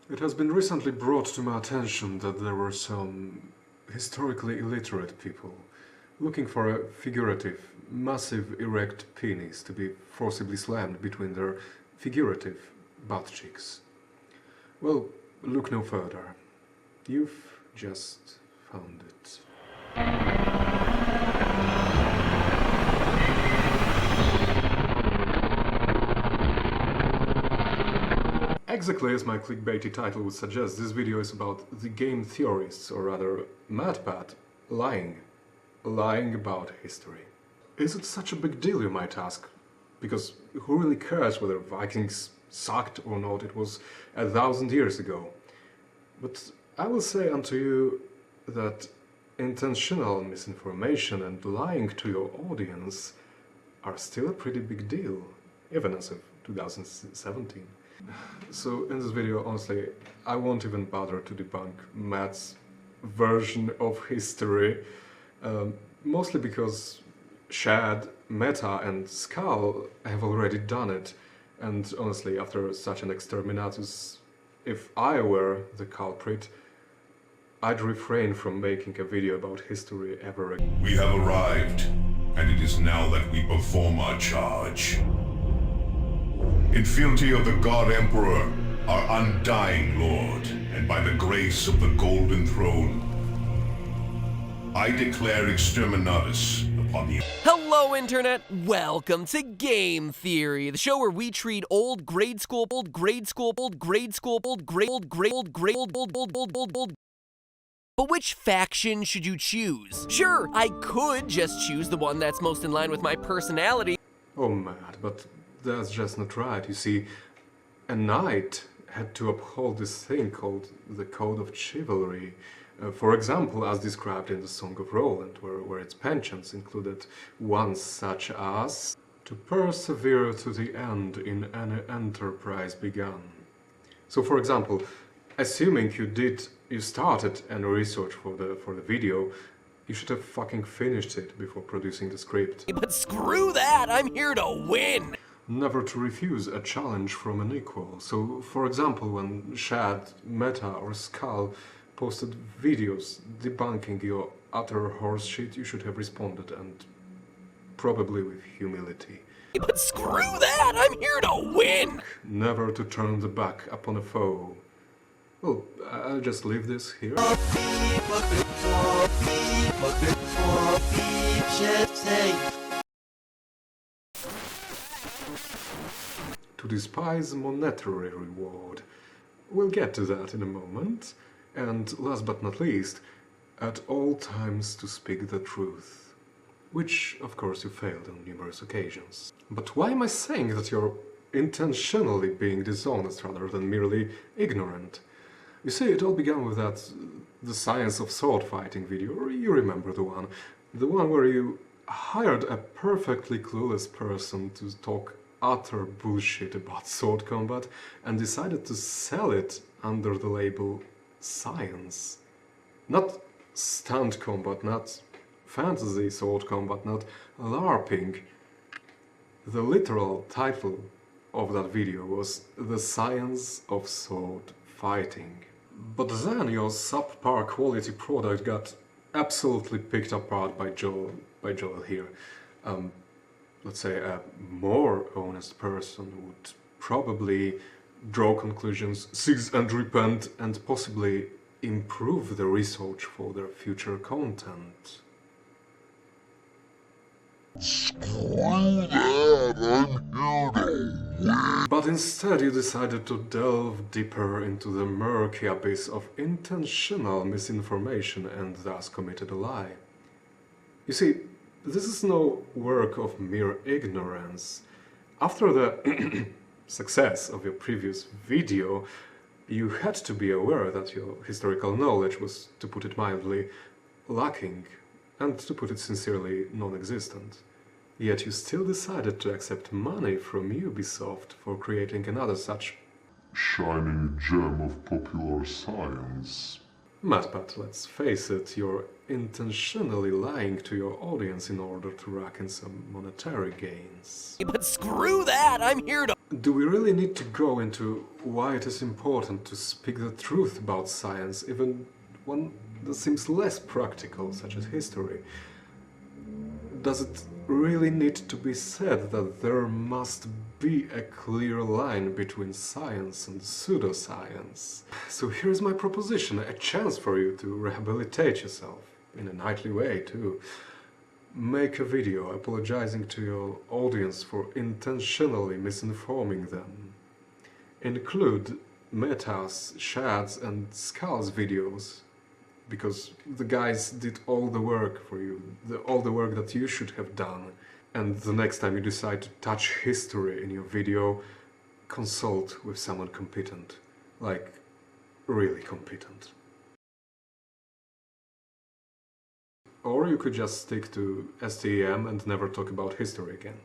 It has been recently brought to my attention that there were some historically illiterate people looking for a figurative, massive erect penis to be forcibly slammed between their figurative butt cheeks. Well, look no further. You've just found it. Exactly as my clickbaity title would suggest, this video is about the game theorists, or rather MadPat, lying about history. Is it such a big deal, you might ask? Because who really cares whether Vikings sucked or not? It was 1,000 years ago. But I will say unto you that intentional misinformation and lying to your audience are still a pretty big deal, even as of 2017. So in this video, honestly, I won't even bother to debunk Matt's version of history, mostly because Shad, Meta and Skull have already done it, and honestly, after such an exterminatus, if I were the culprit, I'd refrain from making a video about history ever again. We have arrived, and it is now that we perform our charge. In fealty of the God Emperor, our undying Lord, and by the grace of the Golden Throne, I declare exterminatus upon the... Hello, Internet! Welcome to Game Theory, the show where we treat old grade school. But which faction should you choose? Sure, I could just choose the one that's most in line with my personality. Oh, Matt, but that's just not right. You see, a knight had to uphold this thing called the Code of Chivalry. For example, as described in the Song of Roland, where its penchants included ones such as to persevere to the end in any enterprise begun. So, for example, assuming you started any research for the video, you should have fucking finished it before producing the script. But screw that! I'm here to win! Never to refuse a challenge from an equal. So, for example, when Shad, Meta or Skull posted videos debunking your utter horseshit, you should have responded, and probably with humility. But screw that! I'm here to win! Never to turn the back upon a foe. Well, I'll just leave this here. To despise monetary reward. We'll get to that in a moment. And last but not least, at all times to speak the truth. Which, of course, you failed on numerous occasions. But why am I saying that you're intentionally being dishonest rather than merely ignorant? You see, it all began with the science of sword fighting video, or you remember the one where you hired a perfectly clueless person to talk utter bullshit about sword combat and decided to sell it under the label science. Not stunt combat, not fantasy sword combat, not LARPing. The literal title of that video was The Science of Sword Fighting. But then your subpar quality product got absolutely picked apart by Joel here. Let's say a more honest person would probably draw conclusions, cease and repent, and possibly improve the research for their future content. But instead you decided to delve deeper into the murky abyss of intentional misinformation and thus committed a lie. You see, this is no work of mere ignorance. After the success of your previous video, you had to be aware that your historical knowledge was, to put it mildly, lacking, and to put it sincerely, non-existent. Yet you still decided to accept money from Ubisoft for creating another such shining gem of popular science. Matt, but let's face it, you're intentionally lying to your audience in order to rack in some monetary gains. But screw that! I'm here to. Do we really need to go into why it is important to speak the truth about science, even one that seems less practical, such as history? Does it really need to be said that there must be a clear line between science and pseudoscience? So here's my proposition, a chance for you to rehabilitate yourself, in a knightly way too. Make a video apologizing to your audience for intentionally misinforming them. Include Meta's, Shad's and Skull's videos, because the guys did all the work for you, all the work that you should have done. And the next time you decide to touch history in your video, consult with someone competent, like really competent. Or you could just stick to STEM and never talk about history again.